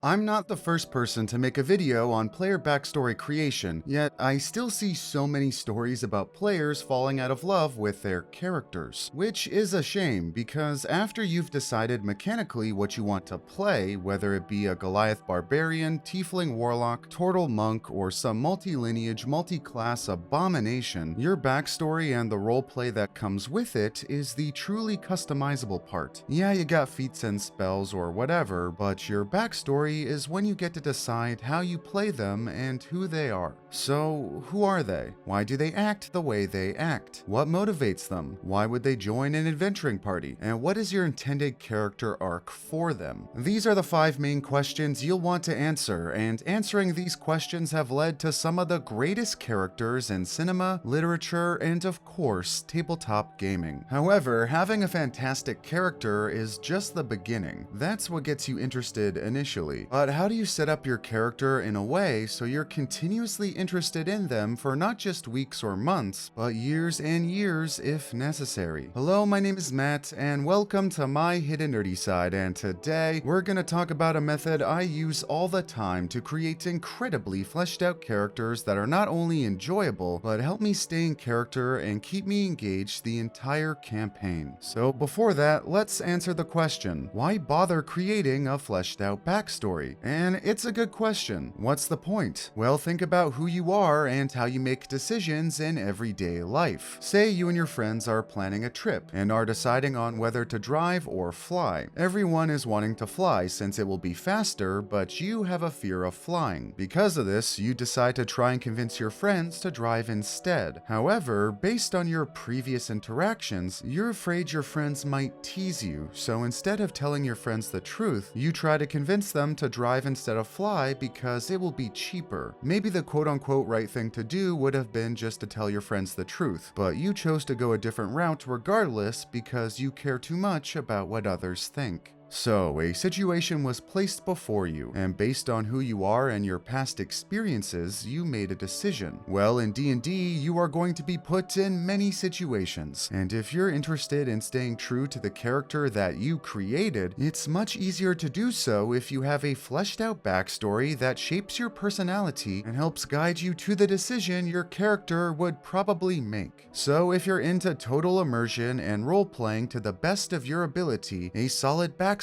I'm not the first person to make a video on player backstory creation, yet I still see so many stories about players falling out of love with their characters. Which is a shame, because after you've decided mechanically what you want to play, whether it be a Goliath barbarian, tiefling warlock, turtle monk, or some multi-lineage, multi-class abomination, your backstory and the roleplay that comes with it is the truly customizable part. Yeah, you got feats and spells or whatever, but your backstory is when you get to decide how you play them and who they are. So, who are they? Why do they act the way they act? What motivates them? Why would they join an adventuring party? And what is your intended character arc for them? These are the 5 main questions you'll want to answer, and answering these questions have led to some of the greatest characters in cinema, literature, and of course, tabletop gaming. However, having a fantastic character is just the beginning. That's what gets you interested initially. But how do you set up your character in a way so you're continuously interested in them for not just weeks or months, but years and years if necessary? Hello, my name is Matt, and welcome to my hidden nerdy side, and today we're gonna talk about a method I use all the time to create incredibly fleshed out characters that are not only enjoyable, but help me stay in character and keep me engaged the entire campaign. So before that, let's answer the question, why bother creating a fleshed out backstory? And it's a good question. What's the point? Well, think about who you are and how you make decisions in everyday life. Say you and your friends are planning a trip and are deciding on whether to drive or fly. Everyone is wanting to fly since it will be faster, but you have a fear of flying. Because of this, you decide to try and convince your friends to drive instead. However, based on your previous interactions, you're afraid your friends might tease you, so instead of telling your friends the truth, you try to convince them to drive instead of fly because it will be cheaper. Maybe the quote-unquote right thing to do would have been just to tell your friends the truth, but you chose to go a different route regardless because you care too much about what others think. So, a situation was placed before you, and based on who you are and your past experiences, you made a decision. Well, in D&D, you are going to be put in many situations, and if you're interested in staying true to the character that you created, it's much easier to do so if you have a fleshed out backstory that shapes your personality and helps guide you to the decision your character would probably make. So, if you're into total immersion and role-playing to the best of your ability, a solid backstory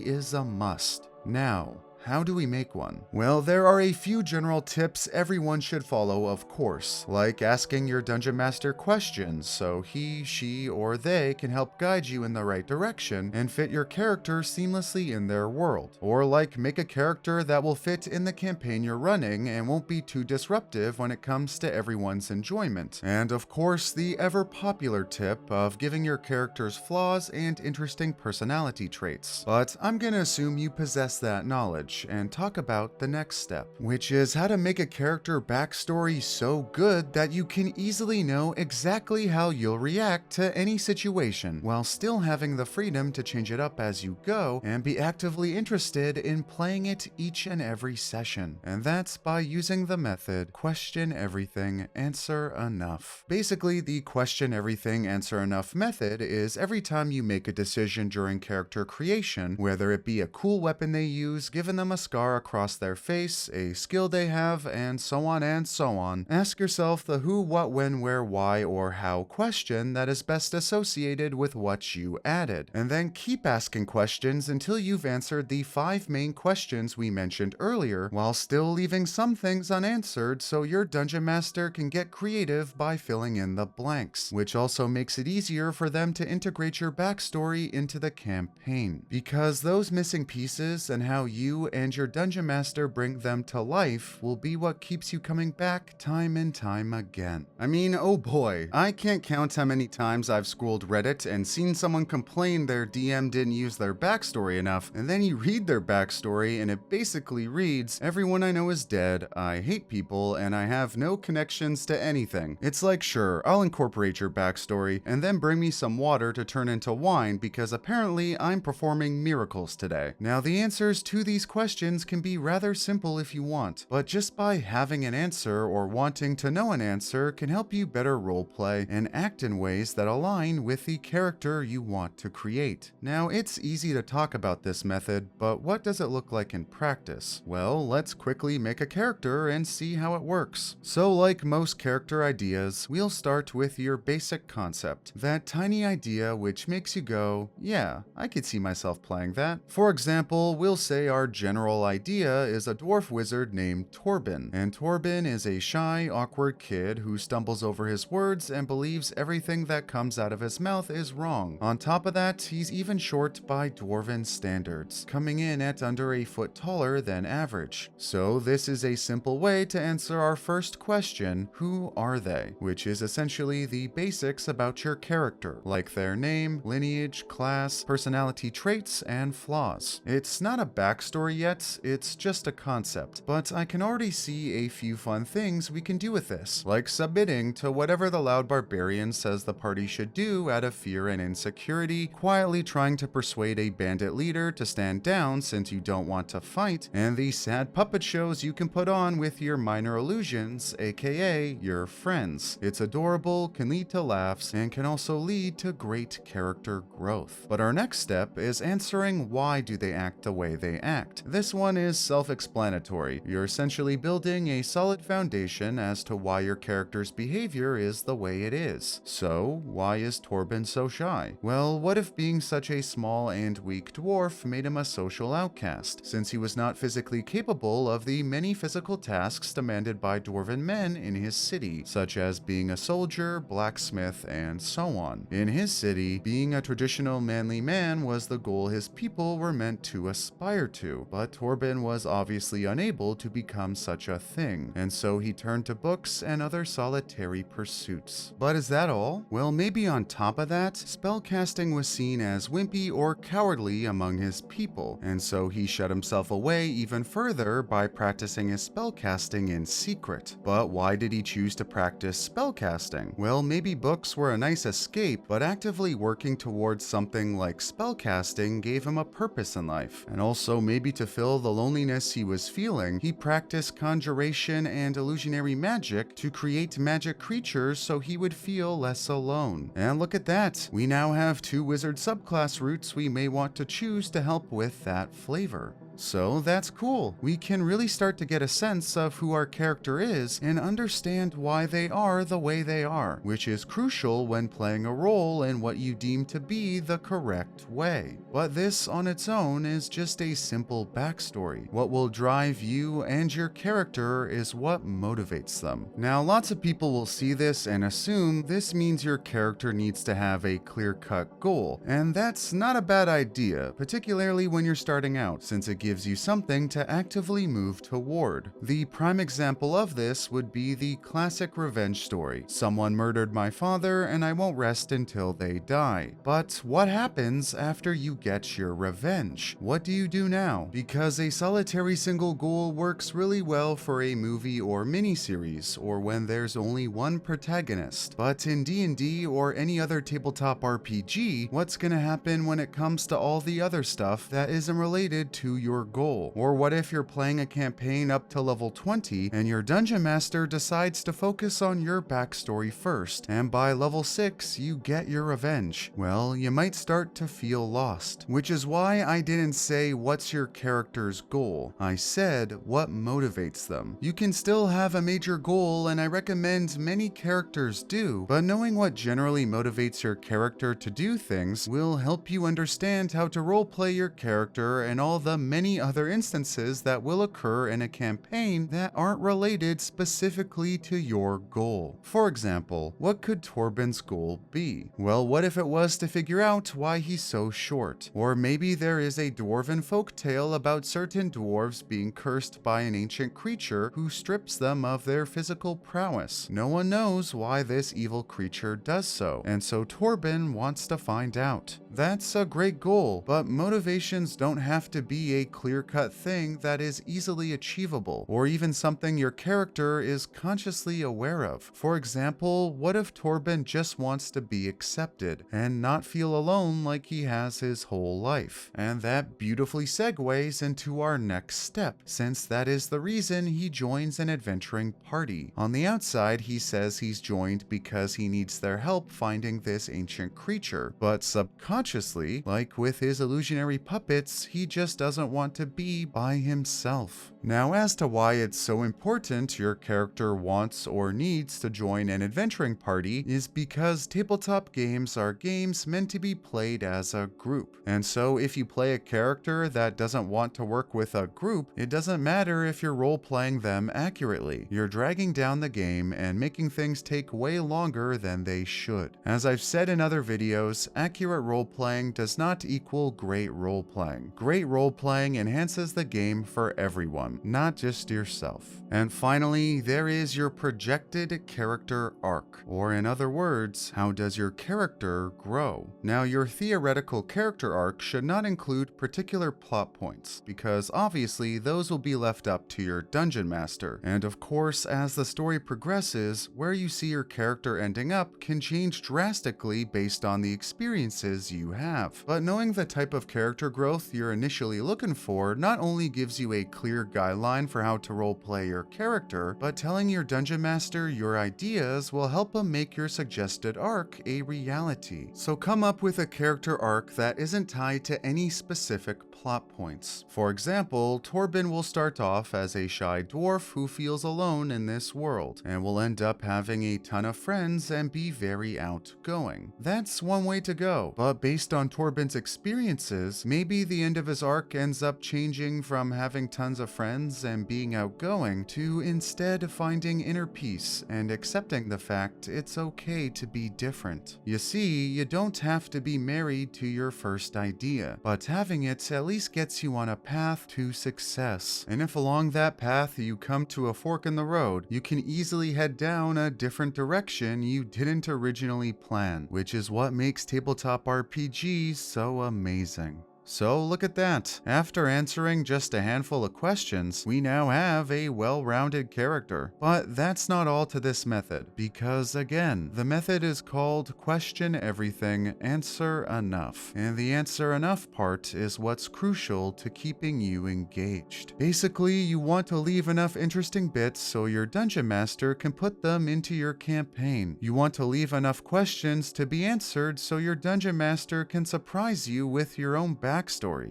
is a must. Now, how do we make one? Well, there are a few general tips everyone should follow, of course, like asking your dungeon master questions so he, she, or they can help guide you in the right direction and fit your character seamlessly in their world. Or like make a character that will fit in the campaign you're running and won't be too disruptive when it comes to everyone's enjoyment. And of course, the ever popular tip of giving your characters flaws and interesting personality traits. But I'm gonna assume you possess that knowledge and talk about the next step, which is how to make a character backstory so good that you can easily know exactly how you'll react to any situation, while still having the freedom to change it up as you go and be actively interested in playing it each and every session. And that's by using the method question everything, answer enough. Basically, the question everything, answer enough method is every time you make a decision during character creation, whether it be a cool weapon they use, given them a scar across their face, a skill they have, and so on and so on. Ask yourself the who, what, when, where, why, or how question that is best associated with what you added. And then keep asking questions until you've answered the 5 main questions we mentioned earlier, while still leaving some things unanswered so your dungeon master can get creative by filling in the blanks, which also makes it easier for them to integrate your backstory into the campaign. Because those missing pieces and how you and your dungeon master bring them to life will be what keeps you coming back time and time again. I mean, oh boy, I can't count how many times I've scrolled Reddit and seen someone complain their DM didn't use their backstory enough, and then you read their backstory and it basically reads, everyone I know is dead, I hate people, and I have no connections to anything. It's like, sure, I'll incorporate your backstory, and then bring me some water to turn into wine because apparently I'm performing miracles today. Now the answers to these questions questions can be rather simple if you want, but just by having an answer or wanting to know an answer can help you better roleplay and act in ways that align with the character you want to create. Now, it's easy to talk about this method, but what does it look like in practice? Well, let's quickly make a character and see how it works. So, like most character ideas, we'll start with your basic concept, that tiny idea which makes you go, yeah, I could see myself playing that. For example, we'll say our general idea is a dwarf wizard named Torben, and Torben is a shy, awkward kid who stumbles over his words and believes everything that comes out of his mouth is wrong. On top of that, he's even short by dwarven standards, coming in at under a foot taller than average. So this is a simple way to answer our first question, who are they? Which is essentially the basics about your character, like their name, lineage, class, personality traits, and flaws. It's not a backstory yet, it's just a concept, but I can already see a few fun things we can do with this, like submitting to whatever the loud barbarian says the party should do out of fear and insecurity, quietly trying to persuade a bandit leader to stand down since you don't want to fight, and the sad puppet shows you can put on with your minor illusions, aka your friends. It's adorable, can lead to laughs, and can also lead to great character growth. But our next step is answering why do they act the way they act. This one is self-explanatory. You're essentially building a solid foundation as to why your character's behavior is the way it is. So, why is Torben so shy? Well, what if being such a small and weak dwarf made him a social outcast, since he was not physically capable of the many physical tasks demanded by dwarven men in his city, such as being a soldier, blacksmith, and so on. In his city, being a traditional manly man was the goal his people were meant to aspire to, but Torben was obviously unable to become such a thing, and so he turned to books and other solitary pursuits. But is that all? Well, maybe on top of that, spellcasting was seen as wimpy or cowardly among his people, and so he shut himself away even further by practicing his spellcasting in secret. But why did he choose to practice spellcasting? Well, maybe books were a nice escape, but actively working towards something like spellcasting gave him a purpose in life. And also maybe to fill the loneliness he was feeling, he practiced conjuration and illusionary magic to create magic creatures so he would feel less alone. And look at that, we now have two wizard subclass roots we may want to choose to help with that flavor. So that's cool. We can really start to get a sense of who our character is and understand why they are the way they are, which is crucial when playing a role in what you deem to be the correct way. But this on its own is just a simple backstory. What will drive you and your character is what motivates them. Now, lots of people will see this and assume this means your character needs to have a clear-cut goal, and that's not a bad idea, particularly when you're starting out, since it gives you something to actively move toward. The prime example of this would be the classic revenge story. Someone murdered my father and I won't rest until they die. But what happens after you get your revenge? What do you do now? Because a solitary single goal works really well for a movie or miniseries, or when there's only one protagonist. But in D&D or any other tabletop RPG, what's gonna happen when it comes to all the other stuff that isn't related to your goal? Or what if you're playing a campaign up to level 20 and your dungeon master decides to focus on your backstory first, and by level 6 you get your revenge? Well, you might start to feel lost, which is why I didn't say what's your character's goal. I said what motivates them. You can still have a major goal, and I recommend many characters do, but knowing what generally motivates your character to do things will help you understand how to roleplay your character and all the many other instances that will occur in a campaign that aren't related specifically to your goal. For example, what could Torben's goal be? Well, what if it was to figure out why he's so short? Or maybe there is a dwarven folktale about certain dwarves being cursed by an ancient creature who strips them of their physical prowess. No one knows why this evil creature does so, and so Torben wants to find out. That's a great goal, but motivations don't have to be a clear-cut thing that is easily achievable, or even something your character is consciously aware of. For example, what if Torben just wants to be accepted and not feel alone like he has his whole life? And that beautifully segues into our next step, since that is the reason he joins an adventuring party. On the outside, he says he's joined because he needs their help finding this ancient creature, but subconsciously, like with his illusionary puppets, he just doesn't want to be by himself. Now, as to why it's so important your character wants or needs to join an adventuring party is because tabletop games are games meant to be played as a group. And so if you play a character that doesn't want to work with a group, it doesn't matter if you're role-playing them accurately. You're dragging down the game and making things take way longer than they should. As I've said in other videos, accurate role-playing does not equal great role-playing. Great role-playing enhances the game for everyone, not just yourself. And finally, there is your projected character arc, or in other words, how does your character grow? Now, your theoretical character arc should not include particular plot points, because obviously those will be left up to your dungeon master. And of course, as the story progresses, where you see your character ending up can change drastically based on the experiences you have. But knowing the type of character growth you're initially looking for not only gives you a clear guideline for how to roleplay your character, but telling your dungeon master your ideas will help him make your suggested arc a reality. So come up with a character arc that isn't tied to any specific plot points. For example, Torben will start off as a shy dwarf who feels alone in this world, and will end up having a ton of friends and be very outgoing. That's one way to go, but based on Torben's experiences, maybe the end of his arc ends up changing from having tons of friends and being outgoing to instead finding inner peace and accepting the fact it's okay to be different. You see, you don't have to be married to your first idea, but having it at least gets you on a path to success. And if along that path you come to a fork in the road, you can easily head down a different direction you didn't originally plan, which is what makes tabletop RPGs so amazing. So look at that. After answering just a handful of questions, we now have a well-rounded character. But that's not all to this method, because again, the method is called question everything, answer enough. And the answer enough part is what's crucial to keeping you engaged. Basically, you want to leave enough interesting bits so your dungeon master can put them into your campaign. You want to leave enough questions to be answered so your dungeon master can surprise you with your own backstory.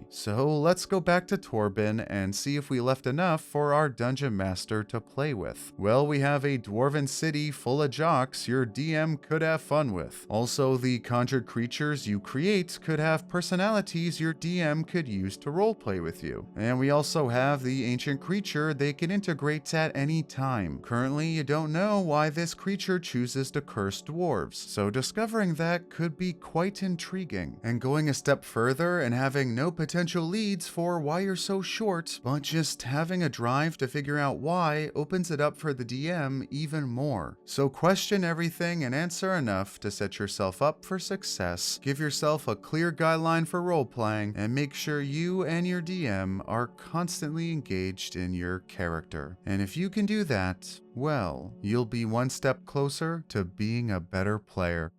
So let's go back to Torben and see if we left enough for our dungeon master to play with. Well, we have a dwarven city full of jocks your DM could have fun with. Also, the conjured creatures you create could have personalities your DM could use to roleplay with you. And we also have the ancient creature they can integrate at any time. Currently, you don't know why this creature chooses to curse dwarves, so discovering that could be quite intriguing. And going a step further and having no potential leads for why you're so short, but just having a drive to figure out why opens it up for the DM even more. So question everything and answer enough to set yourself up for success, give yourself a clear guideline for role-playing, and make sure you and your DM are constantly engaged in your character. And if you can do that, well, you'll be one step closer to being a better player.